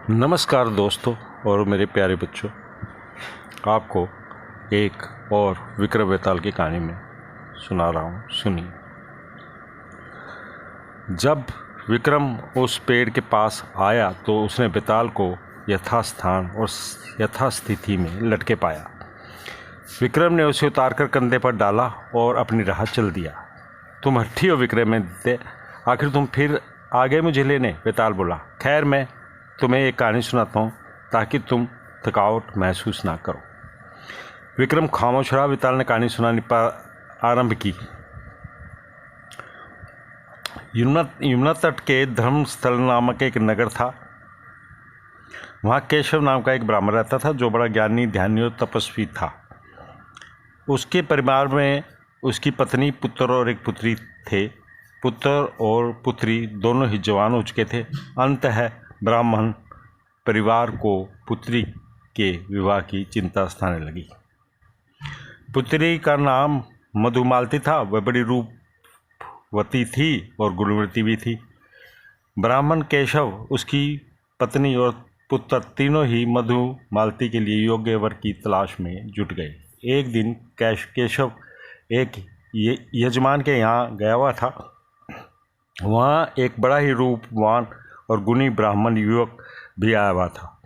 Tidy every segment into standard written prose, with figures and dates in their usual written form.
नमस्कार दोस्तों और मेरे प्यारे बच्चों, आपको एक और विक्रम बेताल की कहानी में सुना रहा हूँ। सुनिए। जब विक्रम उस पेड़ के पास आया तो उसने बेताल को यथास्थान और यथास्थिति में लटके पाया। विक्रम ने उसे उतारकर कंधे पर डाला और अपनी राह चल दिया। तुम हठी हो विक्रम में दे, आखिर तुम फिर आ गए मुझे लेने, बेताल बोला। खैर, मैं तुम्हें एक कहानी सुनाता हूँ ताकि तुम थकावट महसूस ना करो। विक्रम खामोश रहा। बेताल ने कहानी सुनानी आरंभ की। यमुना तट के धर्मस्थल नामक एक नगर था। वहाँ केशव नाम का एक ब्राह्मण रहता था जो बड़ा ज्ञानी, ध्यानी और तपस्वी था। उसके परिवार में उसकी पत्नी, पुत्र और एक पुत्री थे। पुत्र और पुत्री दोनों ही जवान हो चुके थे। अंततः ब्राह्मण परिवार को पुत्री के विवाह की चिंता सताने लगी। पुत्री का नाम मधुमालती था। वह बड़ी रूपवती थी और गुणवती भी थी। ब्राह्मण केशव, उसकी पत्नी और पुत्र तीनों ही मधुमालती के लिए योग्य वर की तलाश में जुट गए। एक दिन केशव एक यजमान के यहाँ गया हुआ था। वहाँ एक बड़ा ही रूपवान और गुणी ब्राह्मण युवक भी आया हुआ था।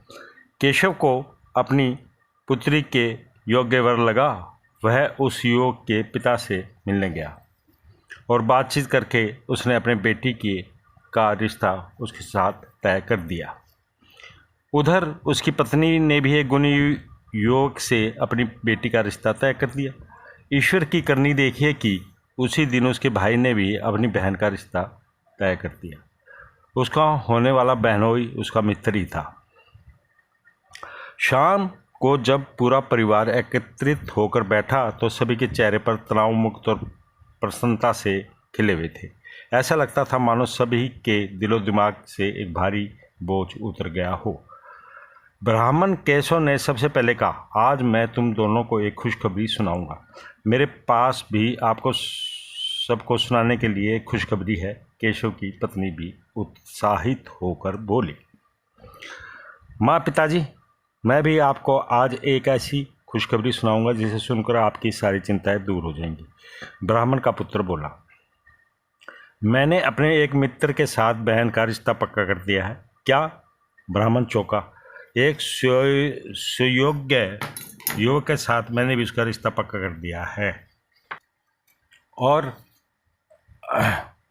केशव को अपनी पुत्री के योग्य वर लगा। वह उस युवक के पिता से मिलने गया और बातचीत करके उसने अपने बेटी का रिश्ता उसके साथ तय कर दिया। उधर उसकी पत्नी ने भी एक गुणी युवक से अपनी बेटी का रिश्ता तय कर दिया। ईश्वर की करनी देखिए कि उसी दिन उसके भाई ने भी अपनी बहन का रिश्ता तय कर दिया। उसका होने वाला बहनोई उसका मित्र ही था। शाम को जब पूरा परिवार एकत्रित होकर बैठा तो सभी के चेहरे पर तनाव मुक्त और प्रसन्नता से खिले हुए थे। ऐसा लगता था मानो सभी के दिलो दिमाग से एक भारी बोझ उतर गया हो। ब्राह्मण केशव ने सबसे पहले कहा, आज मैं तुम दोनों को एक खुशखबरी सुनाऊंगा। मेरे पास भी आपको सबको सुनाने के लिए खुशखबरी है। केशव की पत्नी भी उत्साहित होकर बोली, माँ, पिताजी, मैं भी आपको आज एक ऐसी खुशखबरी सुनाऊंगा जिसे सुनकर आपकी सारी चिंताएं दूर हो जाएंगी। ब्राह्मण का पुत्र बोला, मैंने अपने एक मित्र के साथ बहन का रिश्ता पक्का कर दिया है। क्या? ब्राह्मण चौंका। एक सुयोग्य युवक के साथ मैंने भी उसका रिश्ता पक्का कर दिया है।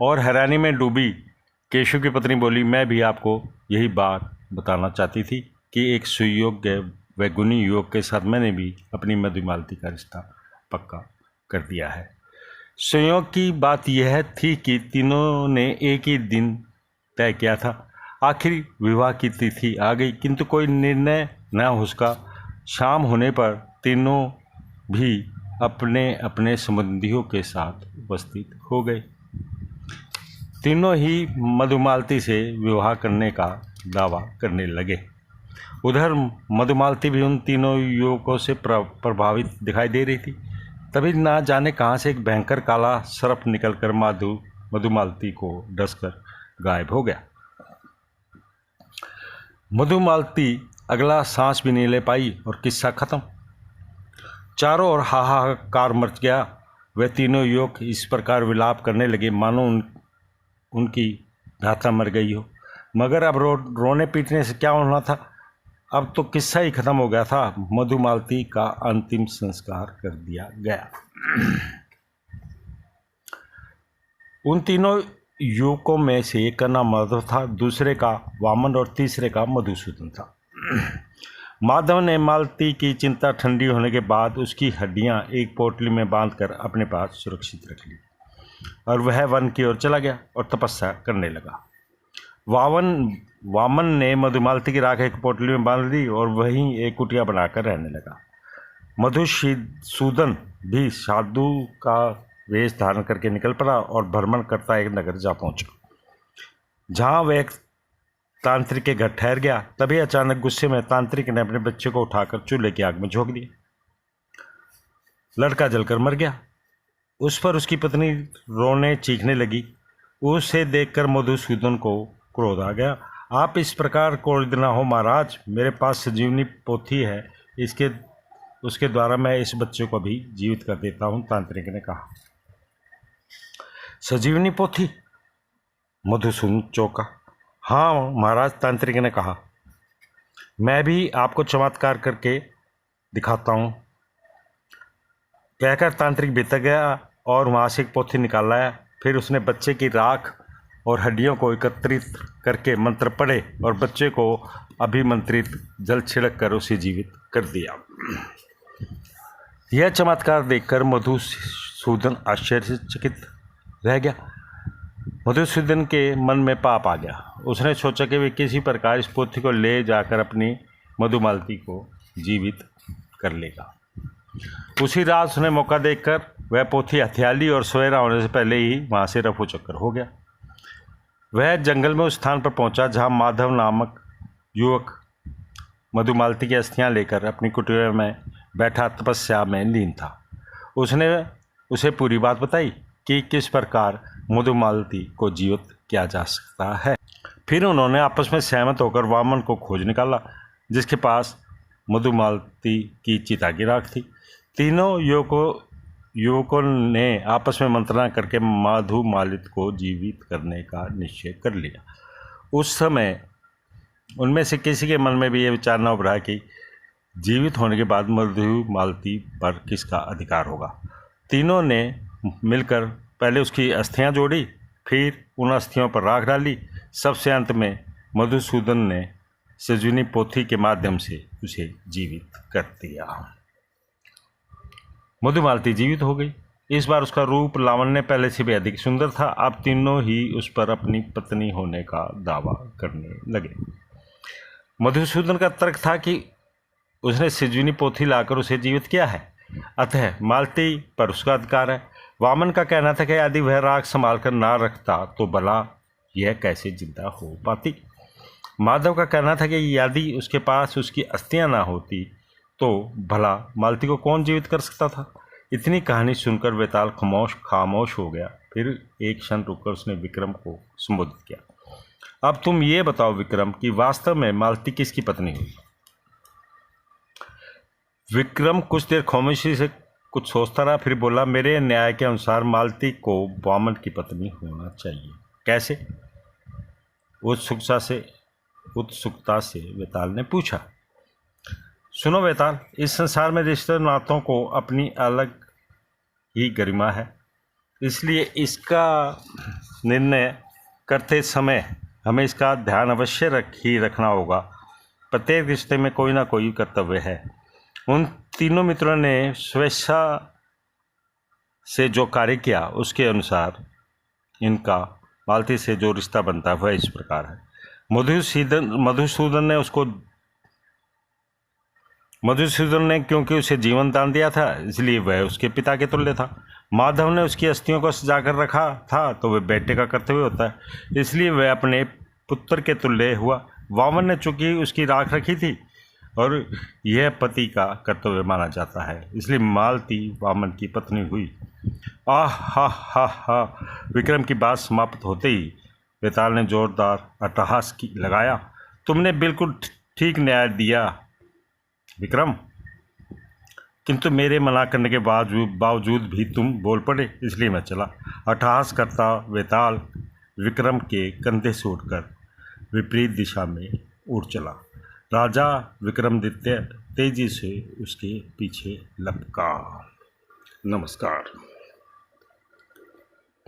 और हैरानी में डूबी केशव की पत्नी बोली, मैं भी आपको यही बात बताना चाहती थी कि एक सुयोग्य व गुणी युवक के साथ मैंने भी अपनी मधुमालती का रिश्ता पक्का कर दिया है। संयोग की बात यह थी कि तीनों ने एक ही दिन तय किया था। आखिर विवाह की तिथि आ गई किंतु कोई निर्णय न हो सका। शाम होने पर तीनों भी अपने अपने संबंधियों के साथ उपस्थित हो गए। तीनों ही मधुमालती से विवाह करने का दावा करने लगे। उधर मधुमालती भी उन तीनों युवकों से प्रभावित दिखाई दे रही थी। तभी ना जाने कहाँ से एक भयंकर काला सर्प निकलकर मधुमालती को डसकर गायब हो गया। मधुमालती अगला सांस भी नहीं ले पाई और किस्सा खत्म। चारों ओर हाहाकार मच गया। वे तीनों युवक इस प्रकार विलाप करने लगे मानो उनकी भ्राता मर गई हो। मगर अब रोने पीटने से क्या होना था। अब तो किस्सा ही खत्म हो गया था। मधुमालती का अंतिम संस्कार कर दिया गया। उन तीनों युवकों में से एक का नाम माधव था, दूसरे का वामन और तीसरे का मधुसूदन था। माधव ने मालती की चिंता ठंडी होने के बाद उसकी हड्डियां एक पोटली में बांधकर अपने पास सुरक्षित रख ली और वह वन की ओर चला गया और तपस्या करने लगा। वामन ने मधुमालती की राख एक पोटली में बांध ली और वहीं एक कुटिया बनाकर रहने लगा। मधुसूदन भी साधु का वेश धारण करके निकल पड़ा और भ्रमण करता एक नगर जा पहुंचा। जहां वह एक तांत्रिक के घर ठहर गया। तभी अचानक गुस्से में तांत्रिक ने अपने बच्चे को उठाकर चूल्हे की आग में झोंक दिया। लड़का जलकर मर गया। उस पर उसकी पत्नी रोने चीखने लगी। उसे देखकर मधुसूदन को क्रोध आ गया। आप इस प्रकार क्रोधित न हो महाराज, मेरे पास संजीवनी पोथी है, उसके द्वारा मैं इस बच्चे को भी जीवित कर देता हूँ। तांत्रिक ने कहा। संजीवनी पोथी? मधुसूदन चौंका। हाँ महाराज, तांत्रिक ने कहा, मैं भी आपको चमत्कार करके दिखाता हूँ। कहकर तांत्रिक भीतर गया और वहाँ से एक पोथी निकाल लाया। फिर उसने बच्चे की राख और हड्डियों को एकत्रित करके मंत्र पढ़े और बच्चे को अभिमंत्रित जल छिड़क कर उसे जीवित कर दिया। यह चमत्कार देखकर मधुसूदन आश्चर्यचकित रह गया। मधुसूदन के मन में पाप आ गया। उसने सोचा कि वे किसी प्रकार इस पोथी को ले जाकर अपनी मधुमालती को जीवित कर लेगा। उसी रात उसने मौका देखकर वह पोथी हथियाली और सवेरा होने से पहले ही वहाँ से रफू चक्कर हो गया। वह जंगल में उस स्थान पर पहुंचा जहाँ माधव नामक युवक मधुमालती की अस्थियां लेकर अपनी कुटीर में बैठा तपस्या में लीन था। उसने उसे पूरी बात बताई कि किस प्रकार मधुमालती को जीवित किया जा सकता है। फिर उन्होंने आपस में सहमत होकर वामन को खोज निकाला, जिसके पास मधुमालती की चिता की राख थी। तीनों युवकों ने आपस में मंत्रणा करके मधुमालती को जीवित करने का निश्चय कर लिया। उस समय उनमें से किसी के मन में भी यह विचार न उभरा कि जीवित होने के बाद मधुमालती पर किसका अधिकार होगा। तीनों ने मिलकर पहले उसकी अस्थियां जोड़ी, फिर उन अस्थियों पर राख डाली। सबसे अंत में मधुसूदन ने संजीवनी पोथी के माध्यम से उसे जीवित कर दिया। मधुमालती जीवित हो गई। इस बार उसका रूप लावण्य पहले से भी अधिक सुंदर था। अब तीनों ही उस पर अपनी पत्नी होने का दावा करने लगे। मधुसूदन का तर्क था कि उसने संजीवनी पोथी लाकर उसे जीवित किया है, अतः मालती पर उसका अधिकार है। वामन का कहना था कि यदि वह राख संभाल कर ना रखता तो भला यह कैसे जिंदा हो पाती। माधव का कहना था कि यदि उसके पास उसकी अस्थियां ना होती तो भला मालती को कौन जीवित कर सकता था। इतनी कहानी सुनकर वेताल खामोश हो गया। फिर एक क्षण रुककर उसने विक्रम को संबोधित किया। अब तुम ये बताओ विक्रम कि वास्तव में मालती किसकी पत्नी हुई। विक्रम कुछ देर खामोशी से कुछ सोचता रहा, फिर बोला, मेरे न्याय के अनुसार मालती को वामन की पत्नी होना चाहिए। कैसे? उत्सुकता से वेताल ने पूछा। सुनो वेताल, इस संसार में रिश्ते नातों को अपनी अलग ही गरिमा है, इसलिए इसका निर्णय करते समय हमें इसका ध्यान अवश्य रखना होगा। प्रत्येक रिश्ते में कोई ना कोई कर्तव्य है। उन तीनों मित्रों ने स्वेच्छा से जो कार्य किया उसके अनुसार इनका मालती से जो रिश्ता बनता है वह इस प्रकार है। मधुसूदन ने क्योंकि उसे जीवन दान दिया था इसलिए वह उसके पिता के तुल्य था। माधव ने उसकी अस्थियों को सजाकर रखा था तो वह बेटे का कर्तव्य होता है, इसलिए वह अपने पुत्र के तुल्य हुआ। वामन ने चूंकि उसकी राख रखी थी और यह पति का कर्तव्य माना जाता है, इसलिए मालती वामन की पत्नी हुई। हा। विक्रम की बात समाप्त होते ही वेताल ने जोरदार अट्टहास लगाया। तुमने बिल्कुल ठीक न्याय दिया विक्रम, किंतु मेरे मना करने के बावजूद भी तुम बोल पड़े, इसलिए मैं चला। अट्टहास करता वेताल विक्रम के कंधे से उठकर विपरीत दिशा में उड़ चला। राजा विक्रमादित्य तेजी से उसके पीछे लपका। नमस्कार।